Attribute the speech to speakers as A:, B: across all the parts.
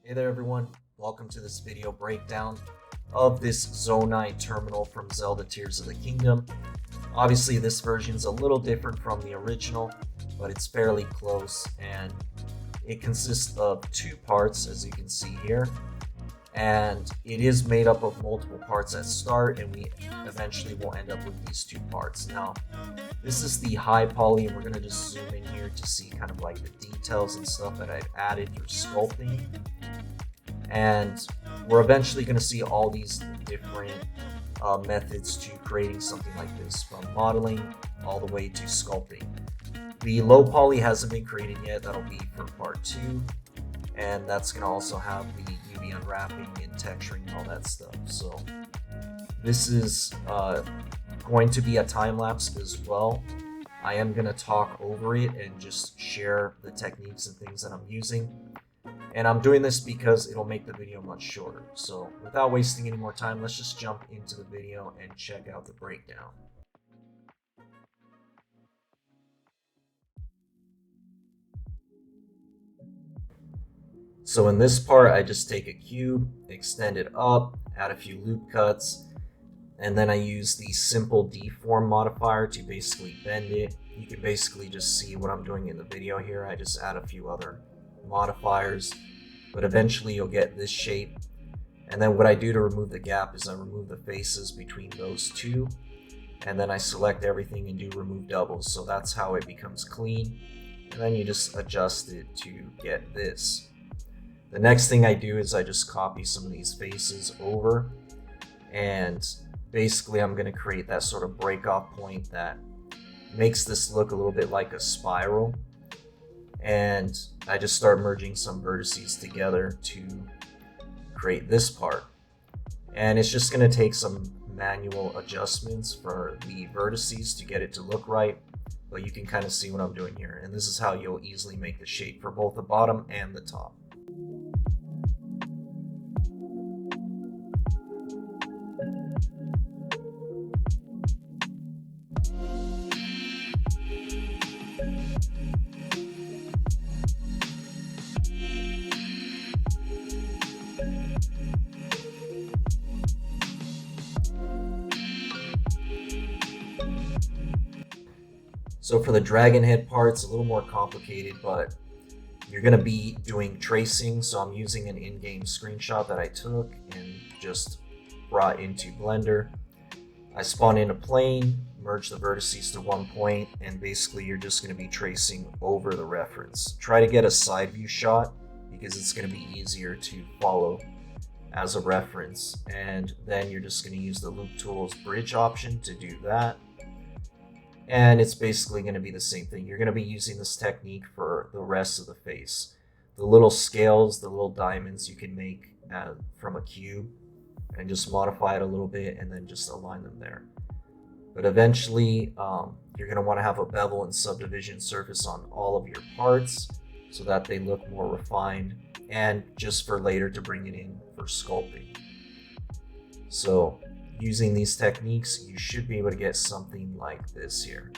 A: Hey there everyone, welcome to this video breakdown of this Zonai terminal from Zelda Tears of the Kingdom. Obviously this version is a little different from the original, but it's fairly close, and it consists of two parts as you can see here, and it is made up of multiple parts at start, and we eventually will end up with these two parts. Now this is the high poly, and we're going to just zoom in here to see kind of like the details and stuff that I've added through sculpting. And we're eventually going to see all these different methods to creating something like this, from modeling all the way to sculpting. The low poly hasn't been created yet, that'll be for part 2, and that's going to also have the UV unwrapping and texturing and all that stuff. So this is going to be a time lapse as well. I am going to talk over it and just share the techniques and things that I'm using. And I'm doing this because it'll make the video much shorter. So without wasting any more time, let's just jump into the video and check out the breakdown. So in this part, I just take a cube, extend it up, add a few loop cuts, and then I use the simple deform modifier to basically bend it. You can basically just see what I'm doing in the video here. I just add a few other modifiers, but eventually you'll get this shape. And then what I do to remove the gap is I remove the faces between those two, and then I select everything and do remove doubles. So that's how it becomes clean, and then you just adjust it to get this. The next thing I do is I just copy some of these faces over, and basically I'm going to create that sort of break off point that makes this look a little bit like a spiral. And I just start merging some vertices together to create this part. And it's just going to take some manual adjustments for the vertices to get it to look right, but you can kind of see what I'm doing here. And this is how you'll easily make the shape for both the bottom and the top. So for the dragon head part, it's a little more complicated, but you're going to be doing tracing. So I'm using an in-game screenshot that I took and just brought into Blender. I spawn in a plane, merge the vertices to one point, and basically you're just going to be tracing over the reference. Try to get a side view shot because it's going to be easier to follow as a reference. And then you're just going to use the Loop Tools bridge option to do that. And it's basically going to be the same thing. You're going to be using this technique for the rest of the face. The little scales, the little diamonds you can make from a cube and just modify it a little bit and then just align them there. But eventually you're going to want to have a bevel and subdivision surface on all of your parts so that they look more refined, and just for later to bring it in for sculpting. So using these techniques, you should be able to get something like this here.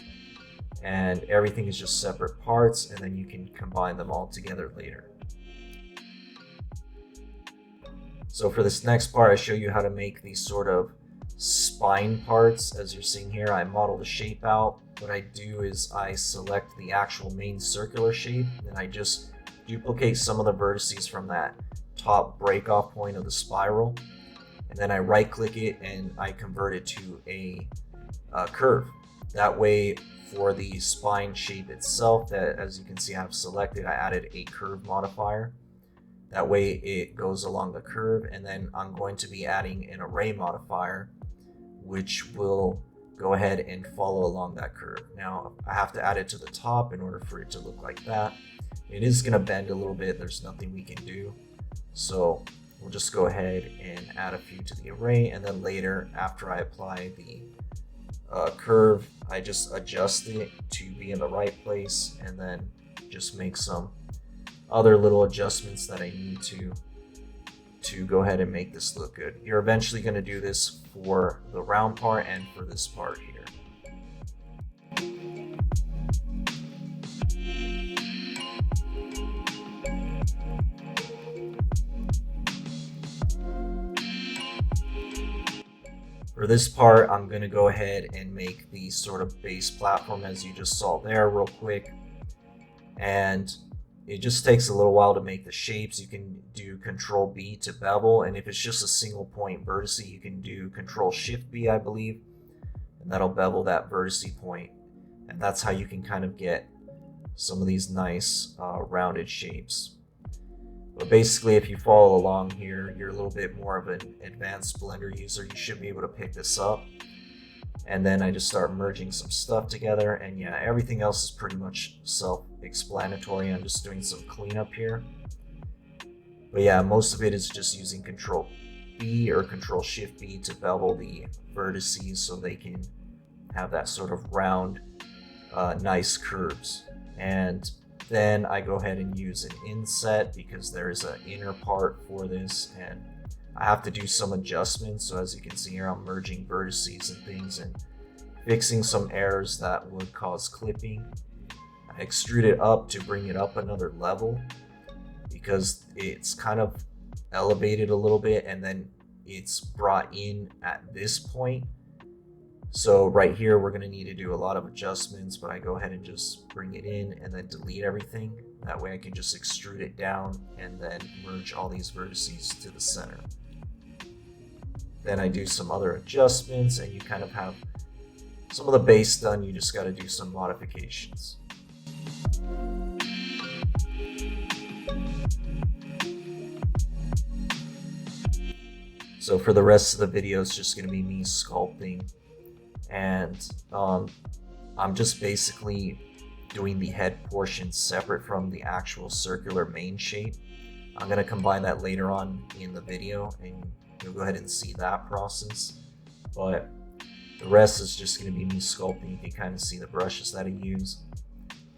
A: And everything is just separate parts, and then you can combine them all together later. So for this next part, I show you how to make these sort of spine parts. As you're seeing here, I model the shape out. What I do is I select the actual main circular shape, and I just duplicate some of the vertices from that top break off point of the spiral. And then I right click it and I convert it to a curve. That way for the spine shape itself, that as you can see I've selected, I added a curve modifier. That way it goes along the curve, and then I'm going to be adding an array modifier which will go ahead and follow along that curve. Now I have to add it to the top in order for it to look like that. It is going to bend a little bit, there's nothing we can do. So we'll just go ahead and add a few to the array, and then later after I apply the curve, I just adjust it to be in the right place, and then just make some other little adjustments that I need to go ahead and make this look good. You're eventually going to do this for the round part and for this part here. For this part, I'm going to go ahead and make the sort of base platform as you just saw there real quick. And it just takes a little while to make the shapes. You can do Control B to bevel, and if it's just a single point vertex, you can do Control Shift B, I believe, and that'll bevel that vertex point. And that's how you can kind of get some of these nice rounded shapes. But basically, if you follow along here, you're a little bit more of an advanced Blender user, you should be able to pick this up. And then I just start merging some stuff together, and yeah, everything else is pretty much self-explanatory. I'm just doing some cleanup here. But yeah, most of it is just using Control B or Control Shift B to bevel the vertices so they can have that sort of round, nice curves. And then I go ahead and use an inset because there is an inner part for this, and I have to do some adjustments. So as you can see here, I'm merging vertices and things and fixing some errors that would cause clipping. I extrude it up to bring it up another level because it's kind of elevated a little bit and then it's brought in at this point. So right here, we're going to need to do a lot of adjustments, but I go ahead and just bring it in and then delete everything. That way I can just extrude it down and then merge all these vertices to the center. Then I do some other adjustments and you kind of have some of the base done. You just got to do some modifications. So for the rest of the video, it's just going to be me sculpting. And I'm just basically doing the head portion separate from the actual circular main shape. I'm going to combine that later on in the video and you'll go ahead and see that process. But the rest is just going to be me sculpting. You can kind of see the brushes that I use.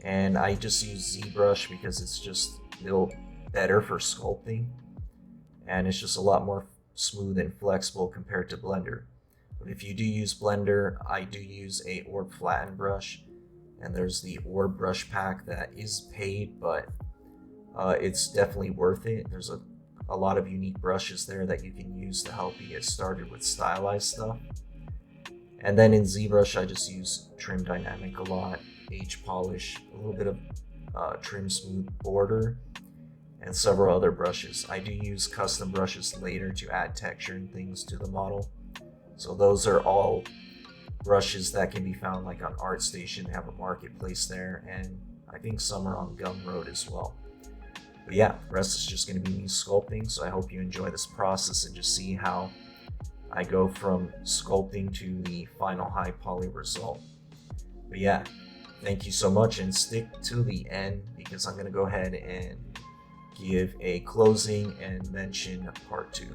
A: And I just use ZBrush because it's just a little better for sculpting. And it's just a lot more smooth and flexible compared to Blender. But if you do use Blender, I do use a orb flatten brush, and there's the orb brush pack that is paid, but it's definitely worth it. There's a lot of unique brushes there that you can use to help you get started with stylized stuff. And then in ZBrush, I just use Trim Dynamic a lot, H Polish, a little bit of Trim Smooth Border, and several other brushes. I do use custom brushes later to add texture and things to the model. So those are all brushes that can be found like on ArtStation. They have a marketplace there, and I think some are on Gumroad as well. But yeah, the rest is just going to be me sculpting. So I hope you enjoy this process and just see how I go from sculpting to the final high poly result. But yeah, thank you so much, and stick to the end because I'm going to go ahead and give a closing and mention part 2.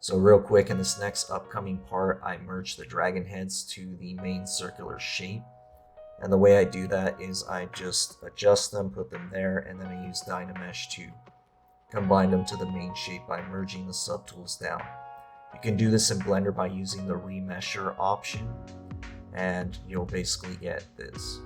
A: So real quick, in this next upcoming part, I merge the dragon heads to the main circular shape. And the way I do that is I just adjust them, put them there, and then I use Dynamesh to combine them to the main shape by merging the subtools down. You can do this in Blender by using the remesher option, and you'll basically get this.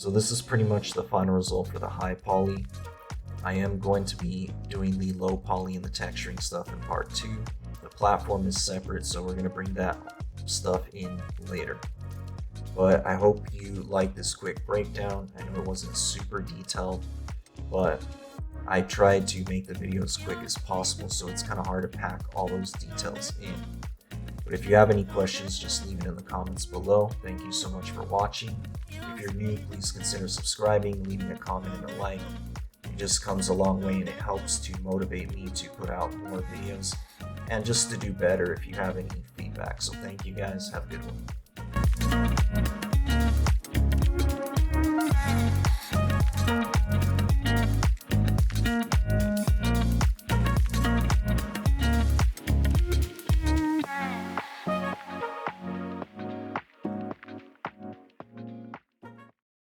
A: So this is pretty much the final result for the high poly. I am going to be doing the low poly and the texturing stuff in part 2. The platform is separate, so we're going to bring that stuff in later. But I hope you like this quick breakdown. I know it wasn't super detailed, but I tried to make the video as quick as possible, so it's kind of hard to pack all those details in. But if you have any questions, just leave it in the comments below. Thank you so much for watching. If you're new, please consider subscribing, leaving a comment and a like. It just comes a long way and it helps to motivate me to put out more videos and just to do better if you have any feedback. So thank you guys. Have a good one.